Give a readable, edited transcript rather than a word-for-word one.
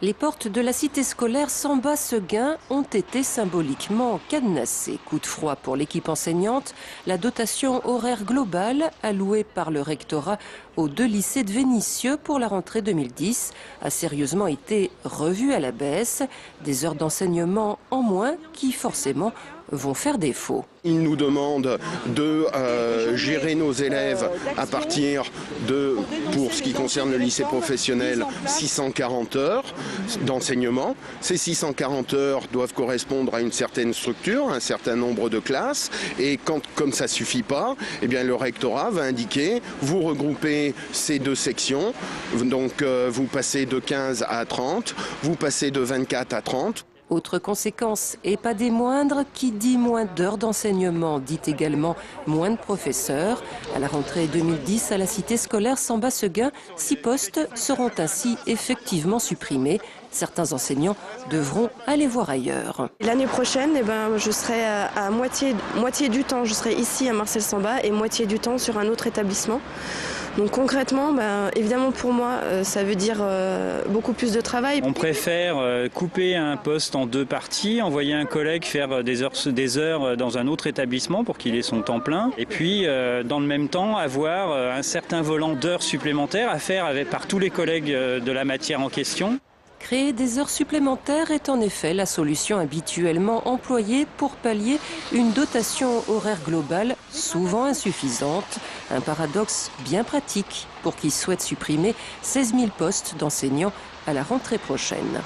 Les portes de la cité scolaire Samba-Seguin ont été symboliquement cadenassées. Coup de froid pour l'équipe enseignante. La dotation horaire globale allouée par le rectorat aux 2 lycées de Vénissieux pour la rentrée 2010 a sérieusement été revue à la baisse. Des heures d'enseignement en moins qui forcément vont faire défaut. Ils nous demandent de gérer nos élèves à partir de, pour ce qui concerne le lycée professionnel, 640 heures d'enseignement. Ces 640 heures doivent correspondre à une certaine structure, un certain nombre de classes. Et comme ça ne suffit pas, eh bien, le rectorat va indiquer, vous regroupez ces 2 sections, donc vous passez de 15 à 30, vous passez de 24 à 30. Autre conséquence, et pas des moindres, qui dit moins d'heures d'enseignement, dit également moins de professeurs. À la rentrée 2010, à la cité scolaire Samba-Seguin, 6 postes seront ainsi effectivement supprimés. Certains enseignants devront aller voir ailleurs. L'année prochaine, je serai à moitié du temps, je serai ici à Marcel-Samba et moitié du temps sur un autre établissement. Donc concrètement, évidemment pour moi, ça veut dire beaucoup plus de travail. On préfère couper un poste en 2 parties, envoyer un collègue faire des heures dans un autre établissement pour qu'il ait son temps plein. Et puis, dans le même temps, avoir un certain volant d'heures supplémentaires à faire par tous les collègues de la matière en question. Créer des heures supplémentaires est en effet la solution habituellement employée pour pallier une dotation horaire globale souvent insuffisante. Un paradoxe bien pratique pour qui souhaite supprimer 16 000 postes d'enseignants à la rentrée prochaine.